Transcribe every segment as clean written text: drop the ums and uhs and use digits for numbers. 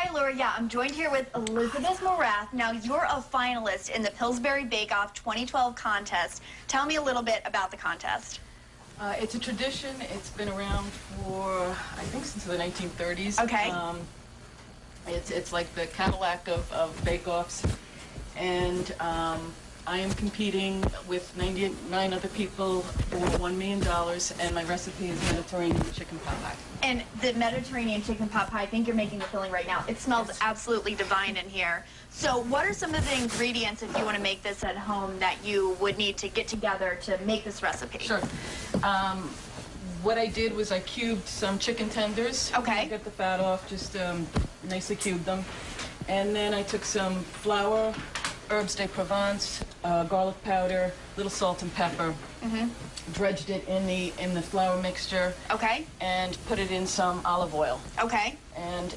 Hi, Laura. Yeah, I'm joined here with Elizabeth Morath. Now, you're a finalist in the Pillsbury Bake Off 2012 contest. Tell me a little bit about the contest. It's a tradition. It's been around for, I think, since the 1930s. Okay. It's like the Cadillac of bake-offs. And I am competing with 99 other people for $1 million, and my recipe is Mediterranean chicken pot pie. And the Mediterranean chicken pot pie, I think you're making the filling right now. It smells absolutely divine in here. So what are some of the ingredients, if you want to make this at home, that you would need to get together to make this recipe? Sure. What I did was I cubed some chicken tenders. Okay. Get the fat off, just nicely cubed them. And then I took some flour, herbs de Provence, garlic powder, little salt and pepper. Dredged it in the flour mixture. Okay. And put it in some olive oil. Okay. And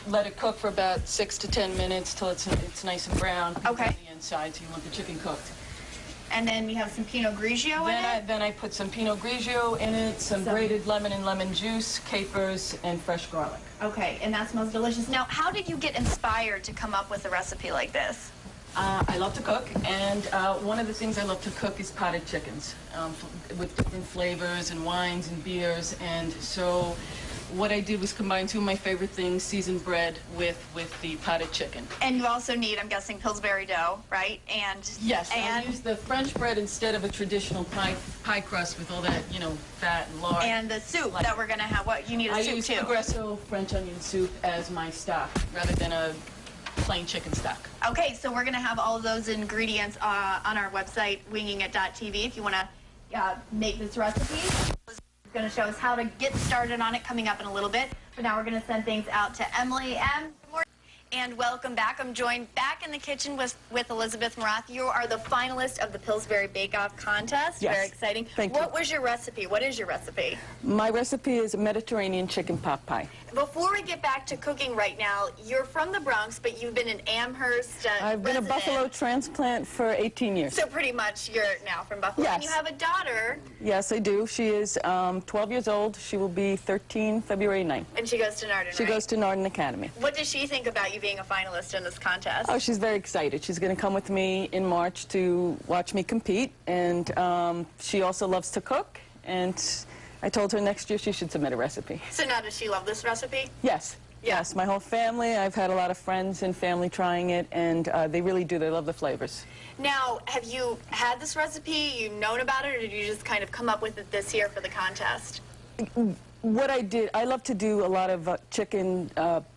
let it cook for about 6 to 10 minutes till it's nice and brown. Okay. On the inside, so you want the chicken cooked. And then we have some Pinot Grigio in it? Then I put some Pinot Grigio in it, some grated lemon and lemon juice, capers, and fresh garlic. Okay, and that smells delicious. Now, how did you get inspired to come up with a recipe like this? I love to cook, and one of the things I love to cook is potted chickens with different flavors and wines and beers. And so what I did was combine two of my favorite things, seasoned bread with the potted chicken. And you also need, I'm guessing, Pillsbury dough, right? And yes, I use the French bread instead of a traditional pie crust with all that, you know, fat and lard. And the soup that we're going to have. What you need a soup use too. Progresso French onion soup as my stock rather than a plain chicken stock. Okay, so we're going to have all of those ingredients on our website, wingingit.tv, if you want to make this recipe. It's going to show us how to get started on it coming up in a little bit. But now we're going to send things out to Emily M. Good morning. And welcome back. I'm joined back in the kitchen with Elizabeth Morath. You are the finalist of the Pillsbury Bake Off contest. Yes. Very exciting. Thank you. What was your recipe? What is your recipe? My recipe is Mediterranean chicken pot pie. Before we get back to cooking right now, you're from the Bronx, but you've been an Amherst I've been resident. a Buffalo transplant for 18 years. So pretty much you're now from Buffalo. Yes. And you have a daughter. Yes, I do. She is 12 years old. She will be 13 February 9th. And she goes to Narden, She goes to Narden Academy. What does she think about you being a finalist in this contest? Oh, she's very excited. She's going to come with me in March to watch me compete. And she also loves to cook. And I told her next year she should submit a recipe. So now does she love this recipe? Yes. Yeah. Yes, my whole family. I've had a lot of friends and family trying it, and they really do. They love the flavors. Now, have you had this recipe? You've known about it, or did you just kind of come up with it this year for the contest? What I did, I love to do a lot of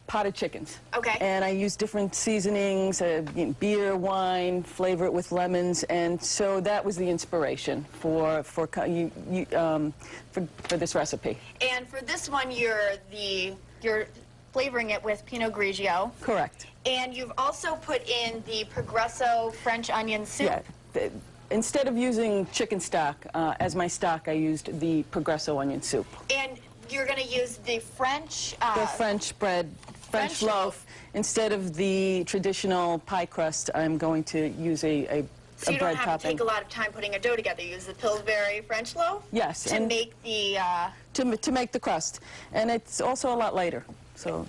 potted chickens. Okay. And I use different seasonings, beer, wine, flavor it with lemons, and so that was the inspiration for this recipe. And for this one, you're flavoring it with Pinot Grigio. Correct. And you've also put in the Progresso French onion soup. Yeah. Instead of using chicken stock as my stock, I used the Progresso onion soup. And you're going to use the French... the French bread, French loaf. Instead of the traditional pie crust, I'm going to use a bread topping. So you don't have to take a lot of time putting a dough together. You use the Pillsbury French loaf? Yes. To make the... To make the crust. And it's also a lot lighter. So,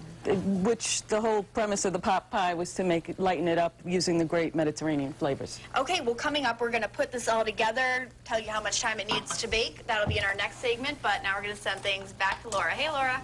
which the whole premise of the pot pie was to lighten it up using the great Mediterranean flavors. Okay, well, coming up, we're going to put this all together, tell you how much time it needs to bake. That'll be in our next segment, but now we're going to send things back to Laura. Hey, Laura.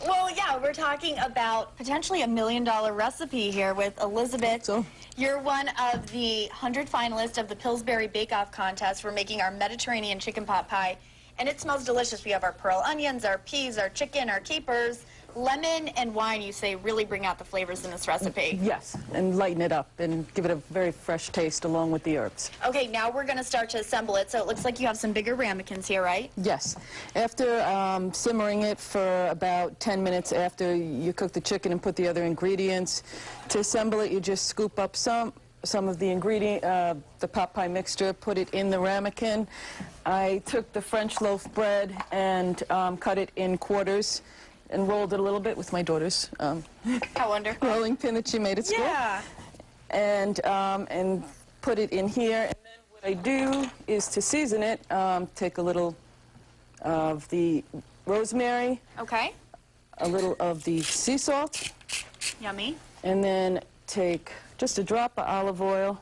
Well, yeah, we're talking about potentially $1 million recipe here with Elizabeth. So. You're one of the 100 finalists of the Pillsbury Bake Off contest. We're making our Mediterranean chicken pot pie, and it smells delicious. We have our pearl onions, our peas, our chicken, our capers. Lemon and wine, you say, really bring out the flavors in this recipe. Yes, and lighten it up and give it a very fresh taste along with the herbs. Okay, now we're going to start to assemble it. So it looks like you have some bigger ramekins here, right? Yes. After simmering it for about 10 minutes after you cook the chicken and put the other ingredients, to assemble it, you just scoop up some of the the pot pie mixture, put it in the ramekin. I took the French loaf bread and cut it in quarters and rolled it a little bit with my daughter's How wonderful. rolling pin that she made at school. Yeah. And put it in here. And then what I do is to season it, take a little of the rosemary, Okay. a little of the sea salt, Yummy. And then take just a drop of olive oil.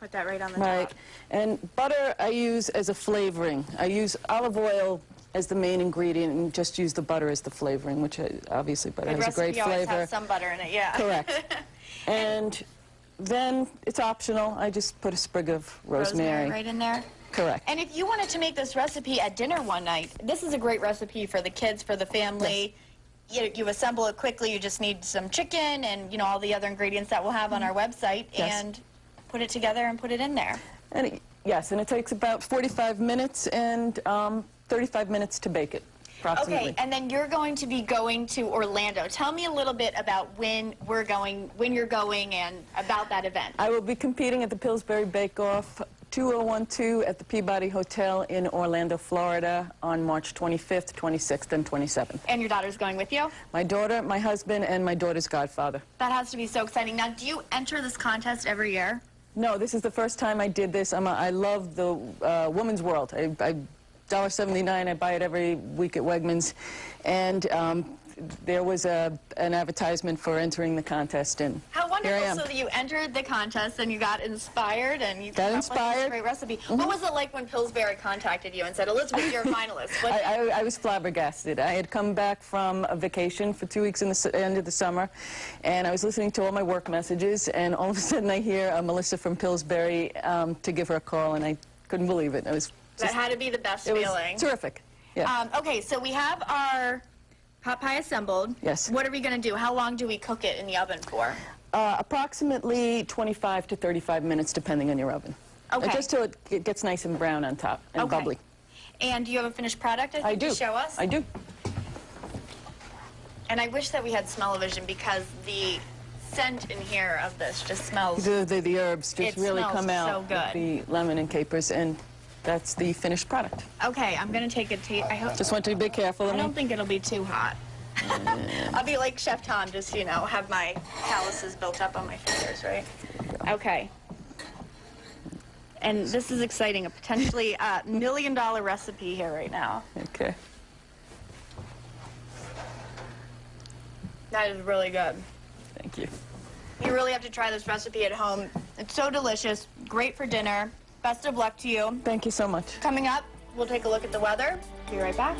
Put that right on the Right. top. And butter I use as a flavoring. I use olive oil as the main ingredient and just use the butter as the flavoring, which obviously butter Good has a great recipe always flavor. has some butter in it, yeah. Correct. And then it's optional. I just put a sprig of rosemary. Right in there. Correct. And if you wanted to make this recipe at dinner one night, this is a great recipe for the kids, for the family. You assemble it quickly. You just need some chicken and, you know, all the other ingredients that we'll have on our website, Yes. and put it together and put it in there. And yes, and it takes about 45 minutes and 35 minutes to bake it, approximately. Okay, and then you're going to be going to Orlando. Tell me a little bit about when you're going, and about that event. I will be competing at the Pillsbury Bake Off 2012 at the Peabody Hotel in Orlando, Florida on March 25th, 26th, and 27th. And your daughter's going with you? My daughter, my husband, and my daughter's godfather. That has to be so exciting. Now, do you enter this contest every year? No, this is the first time I did this. I love the Woman's World. $1.79, I buy it every week at Wegmans. And there was an advertisement for entering the contest, and How here I wonderful! am. So that you entered the contest and you got inspired and you Got came up with this inspired. great recipe. What was it like when Pillsbury contacted you and said, "Elizabeth, you're a finalist"? What, I was flabbergasted. I had come back from a vacation for 2 weeks in the end of the summer, and I was listening to all my work messages, and all of a sudden I hear Melissa from Pillsbury to give her a call, and I couldn't believe it. It was that just, had to be the best it was feeling. terrific. Yeah. Okay, so we have our pot pie assembled. Yes. What are we going to do? How long do we cook it in the oven for? Approximately 25 to 35 minutes, depending on your oven. Okay. Just so it gets nice and brown on top and Okay. bubbly. And do you have a finished product, I think, I do. to show us? I do. And I wish that we had smell-o-vision because the scent in here of this just smells. The herbs just It really smells come out. so good. The lemon and capers, and that's the finished product. Okay, I'm going to take a taste. I hope. Just want you to be careful of I me. don't think it'll be too hot. I'll be like Chef Tom, just, you know, have my calluses built up on my fingers, right? Okay. And this is exciting, a potentially $1 million recipe here right now. Okay. That is really good. Thank you. You really have to try this recipe at home. It's so delicious, great for dinner. Best of luck to you. Thank you so much. Coming up, we'll take a look at the weather. Be right back.